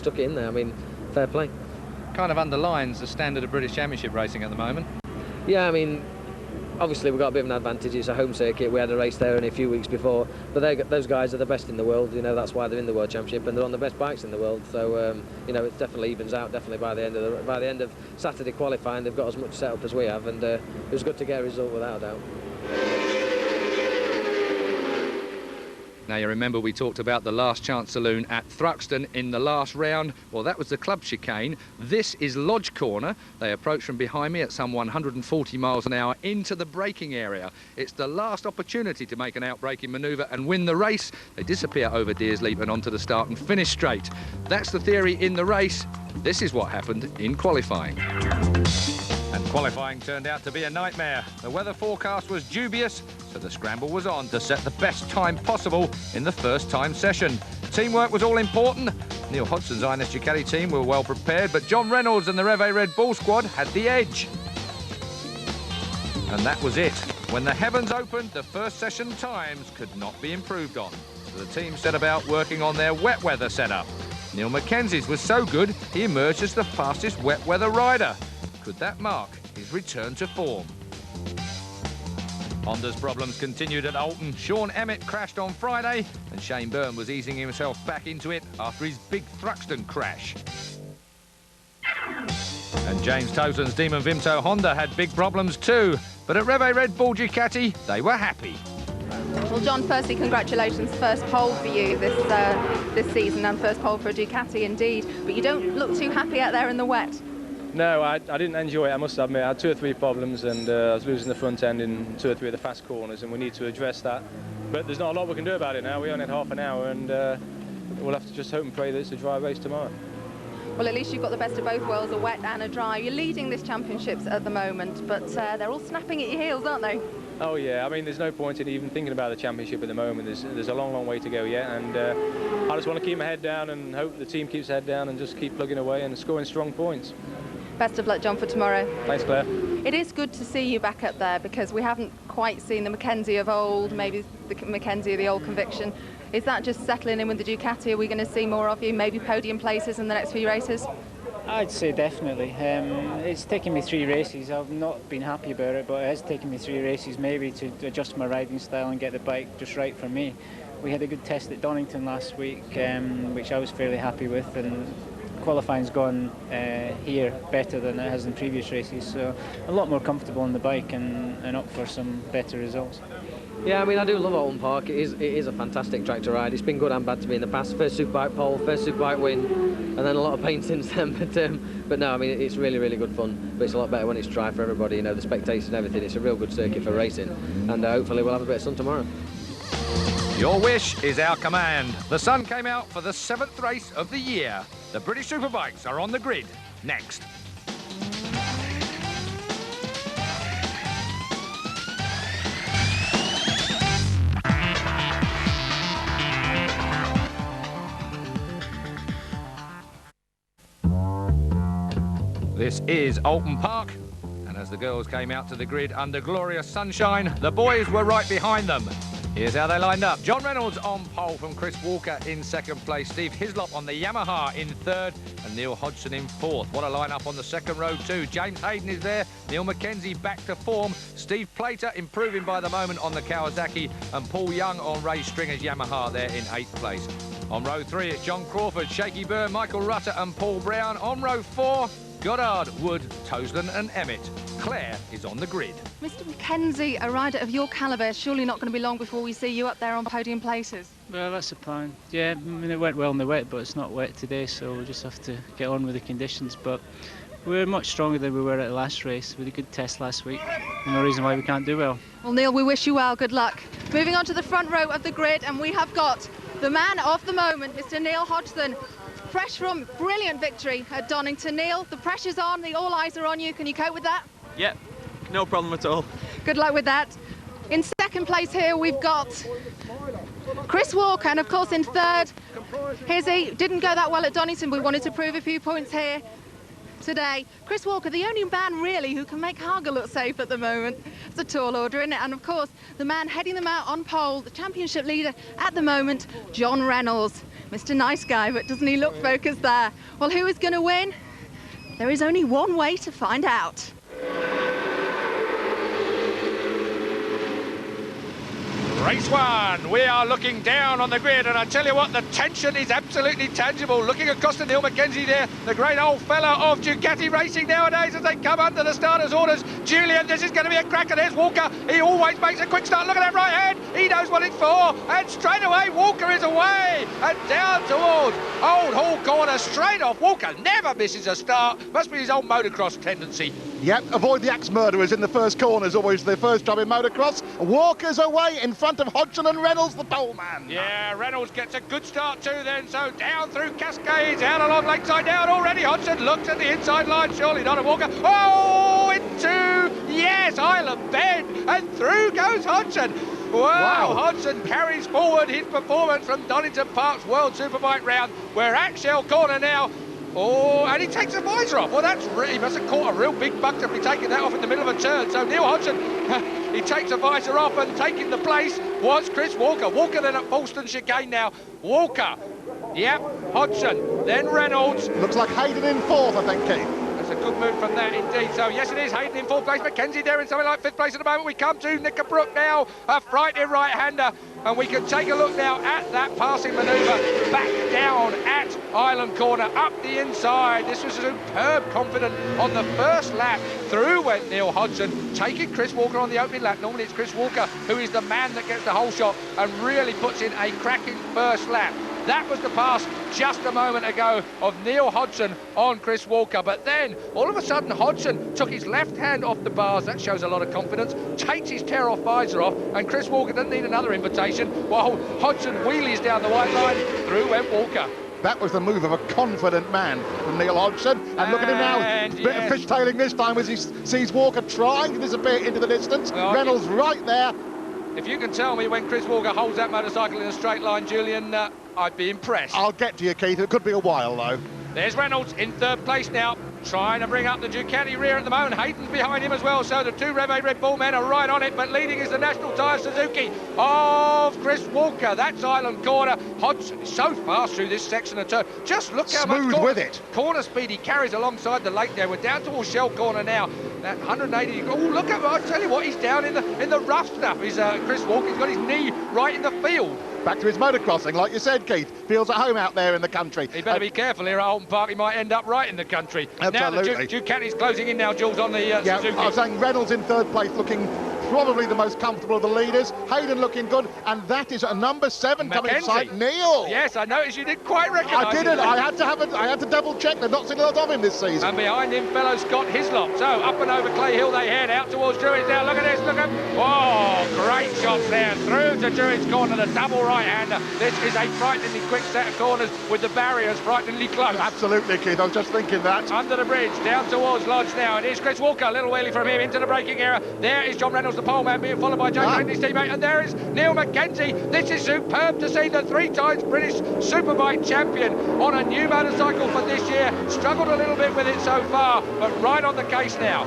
stuck it in there. I mean, fair play. Kind of underlines the standard of British Championship racing at the moment. Yeah, I mean, obviously we've got a bit of an advantage. It's a home circuit. We had a race there only a few weeks before, but those guys are the best in the world. You know, that's why they're in the World Championship, and they're on the best bikes in the world. So you know, it definitely evens out. Definitely by the end of Saturday qualifying, they've got as much setup as we have, and it was good to get a result without a doubt. Now, you remember we talked about the last chance saloon at Thruxton in the last round. Well, that was the club chicane. This is Lodge Corner. They approach from behind me at some 140 miles an hour into the braking area. It's the last opportunity to make an out-braking manoeuvre and win the race. They disappear over Deers Leap and onto the start and finish straight. That's the theory in the race. This is what happened in qualifying. And qualifying turned out to be a nightmare. The weather forecast was dubious, so the scramble was on to set the best time possible in the first time session. Teamwork was all important. Neil Hodgson's Ines Ducati team were well prepared, but John Reynolds and the Reve Red Bull squad had the edge. And that was it. When the heavens opened, the first session times could not be improved on. So the team set about working on their wet weather setup. Neil Mackenzie's was so good, he emerged as the fastest wet weather rider. Could that mark his return to form? Honda's problems continued at Alton. Sean Emmett crashed on Friday, and Shane Byrne was easing himself back into it after his big Thruxton crash. And James Toseland's Demon Vimto Honda had big problems too, but at Reve Red Bull Ducati, they were happy. Well, John, firstly, congratulations. First pole for you this season, and first pole for a Ducati indeed. But you don't look too happy out there in the wet. No, I didn't enjoy it, I must admit. I had 2 or 3 problems, and I was losing the front end in 2 or 3 of the fast corners, and we need to address that. But there's not a lot we can do about it now. We only had half an hour, and we'll have to just hope and pray that it's a dry race tomorrow. Well, at least you've got the best of both worlds, a wet and a dry. You're leading this championships at the moment, but they're all snapping at your heels, aren't they? Oh yeah, I mean, there's no point in even thinking about the championship at the moment. There's a long way to go yet, and I just want to keep my head down and hope the team keeps their head down and just keep plugging away and scoring strong points. Best of luck, John, for tomorrow. Thanks, Claire. It is good to see you back up there, because we haven't quite seen the Mackenzie of old, maybe the Mackenzie of the old conviction. Is that just settling in with the Ducati? Are we going to see more of you, maybe podium places in the next few races? I'd say definitely. It's taken me 3 races. I've not been happy about it, but it has taken me 3 races maybe to adjust my riding style and get the bike just right for me. We had a good test at Donington last week, which I was fairly happy with, and qualifying's gone here better than it has in previous races, so a lot more comfortable on the bike and up for some better results. Yeah, I mean, I do love Alton Park. It is a fantastic track to ride. It's been good and bad to me in the past. First Superbike pole, first Superbike win, and then a lot of pain since then. But no, I mean, it's really, really good fun. But it's a lot better when it's dry for everybody, you know, the spectators and everything. It's a real good circuit for racing, and hopefully we'll have a bit of sun tomorrow. Your wish is our command. The sun came out for the 7th race of the year. The British Superbikes are on the grid next. This is Alton Park, and as the girls came out to the grid under glorious sunshine, the boys were right behind them. Here's how they lined up. John Reynolds on pole from Chris Walker in 2nd place. Steve Hislop on the Yamaha in 3rd, and Neil Hodgson in 4th. What a lineup on the 2nd row too. James Hayden is there. Neil Mackenzie back to form. Steve Plater improving by the moment on the Kawasaki, and Paul Young on Ray Stringer's Yamaha there in 8th place. On row 3, it's John Crawford, Shaky Byrne, Michael Rutter and Paul Brown. On row 4, Goddard, Wood, Toseland and Emmett. Claire is on the grid. Mr. Mackenzie, a rider of your calibre, surely not going to be long before we see you up there on podium places. Well, that's the plan. Yeah, I mean, it went well in the wet, but it's not wet today, so we'll just have to get on with the conditions. But we're much stronger than we were at the last race. We had a good test last week. No reason why we can't do well. Well, Neil, we wish you well. Good luck. Moving on to the front row of the grid, and we have got the man of the moment, Mr. Neil Hodgson. Fresh from brilliant victory at Donington. Neil, the pressure's on, all eyes are on you. Can you cope with that? Yep, no problem at all. Good luck with that. In 2nd place here, we've got Chris Walker, and of course in 3rd, Hizzy. Didn't go that well at Donington. We wanted to prove a few points here today. Chris Walker, the only man really who can make Haga look safe at the moment. It's a tall order, isn't it? And of course, the man heading them out on pole, the championship leader at the moment, John Reynolds. Mr. Nice Guy, but doesn't he look focused there? Well, who is going to win? There is only one way to find out. Race 1, we are looking down on the grid, and I tell you what, the tension is absolutely tangible. Looking across to Neil Mackenzie there, the great old fella of Ducati racing nowadays as they come under the starter's orders. Julian, this is going to be a cracker. There's Walker. He always makes a quick start. Look at that right hand. He knows what it's for. And straight away, Walker is away. And down towards Old Hall Corner, straight off. Walker never misses a start. Must be his old motocross tendency. Yep, avoid the axe murderers in the first corners, always the first job in motocross. Walker's away in front of Hodgson and Reynolds, the pole man. Yeah, Reynolds gets a good start too then, so down through Cascades, out along Lakeside, down already. Hodgson looks at the inside line, surely not a Walker. Oh, into, yes, Island Bend, and through goes Hodgson. Wow, Hodgson carries forward his performance from Donington Park's World Superbike round. We're at Shell Corner now. Oh, and he takes the visor off. Well, that's really, he must have caught a real big buck to be taking that off in the middle of a turn. So Neil Hodgson, he takes the visor off, and taking the place was Chris Walker. Walker then at Folkestone chicane now. Walker, yep, Hodgson, then Reynolds. Looks like Hayden in fourth, I think, Keith. That's a good move from that indeed. So yes, it is Hayden in fourth place. Mackenzie there in something like fifth place at the moment. We come to Knickerbrook now, a frightening right-hander. And we can take a look now at that passing manoeuvre back down at Island Corner, up the inside. This was superb confident on the first lap. Through went Neil Hodgson, taking Chris Walker on the opening lap. Normally it's Chris Walker who is the man that gets the whole shot and really puts in a cracking first lap. That was the pass just a moment ago of Neil Hodgson on Chris Walker. But then, all of a sudden, Hodgson took his left hand off the bars. That shows a lot of confidence. Takes his tear-off visor off, and Chris Walker doesn't need another invitation, while Hodgson wheelies down the white line. Through went Walker. That was the move of a confident man from Neil Hodgson. And look at him now, bit of fishtailing this time as he sees Walker trying to disappear into the distance. Well, Reynolds right there. If you can tell me when Chris Walker holds that motorcycle in a straight line, Julian, I'd be impressed. I'll get to you, Keith. It could be a while, though. There's Reynolds in third place now, trying to bring up the Ducati rear at the moment. Hayden's behind him as well, so the two Rev 8 Red Bull men are right on it, but leading is the National Tyre Suzuki of Chris Walker. That's Island Corner. Hodgson is so fast through this section of turn. Just look how much with it. Corner speed he carries alongside the lake there. We're down towards Shell Corner now. That 180. Oh, look at, I tell you what, he's down in the rough stuff. He's Chris Walker. He's got his knee right in the field. Back to his motocrossing, like you said, Keith. Feels at home out there in the country. He better be careful here at Alton Park. He might end up right in the country. Absolutely. Now the Ducati's closing in now, Jules, on the Suzuki. I was saying Reynolds in third place, looking probably the most comfortable of the leaders. Hayden looking good, and that is a number 7 coming inside Neil. Yes, I noticed you didn't quite recognise I didn't. I had to double check. They've not seen a lot of him this season. And behind him, fellow Scott Hislop. So up and over Clay Hill they head out towards Druids now. Look at this. Look at. Oh, great shots there through to Druids Corner, the double right-hander. This is a frighteningly quick set of corners with the barriers frighteningly close. Absolutely, Keith. I was just thinking that. Under the bridge, down towards Lodge now. And here's Chris Walker, a little wheelie from him into the braking area. There is John Reynolds, the pole man, being followed by James Hayden, his teammate. And there is Neil Mackenzie. This is superb to see the 3 times British Superbike champion on a new motorcycle for this year. Struggled a little bit with it so far, but right on the case now.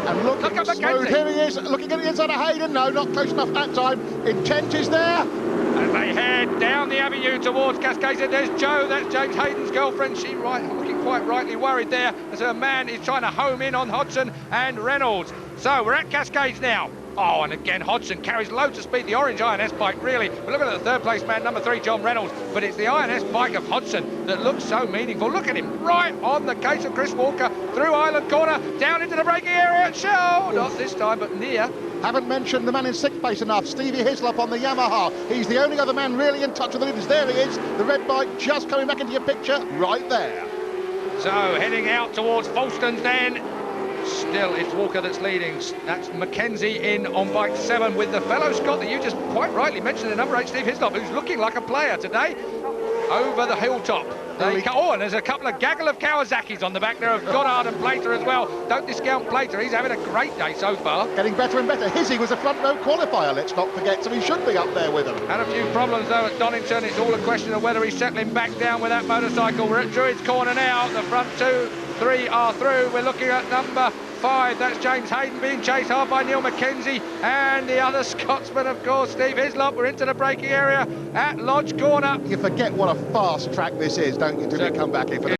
And look at Mackenzie. Here he is, looking at the inside of Hayden. No, not close enough that time. Intent is there. As they head down the avenue towards Cascades, there's Jo, that's James Hayden's girlfriend. She's looking quite rightly worried there as her man is trying to home in on Hodgson and Reynolds. So we're at Cascades now. Oh, and again, Hodgson carries loads of speed, the orange INS bike, really. But look at the third place man, number 3, John Reynolds. But it's the INS bike of Hodgson that looks so meaningful. Look at him, right on the case of Chris Walker, through Island Corner, down into the braking area at Shell. Not this time, but near. Haven't mentioned the man in 6th place enough, Stevie Hislop on the Yamaha. He's the only other man really in touch with the leaders. There he is, the red bike just coming back into your picture, right there. So, heading out towards Folkestones then. Still, it's Walker that's leading. That's Mackenzie in on bike 7 with the fellow Scott that you just quite rightly mentioned, the number 8, Steve Hislop, who's looking like a player today. Over the hilltop. Oh, and there's a couple of gaggle of Kawasaki's on the back there of Goddard and Plater as well. Don't discount Plater, he's having a great day so far. Getting better and better. Hizzy was a front row qualifier, let's not forget, so he should be up there with them. Had a few problems though at Donington. It's all a question of whether he's settling back down with that motorcycle. We're at Druids Corner now. The front 2, 3 are through. We're looking at number 5. That's James Hayden being chased hard by Neil Mackenzie, and the other Scotsman, of course, Steve Hislop. We're into the braking area at Lodge Corner. You forget what a fast track this is, don't you, till you come back here for the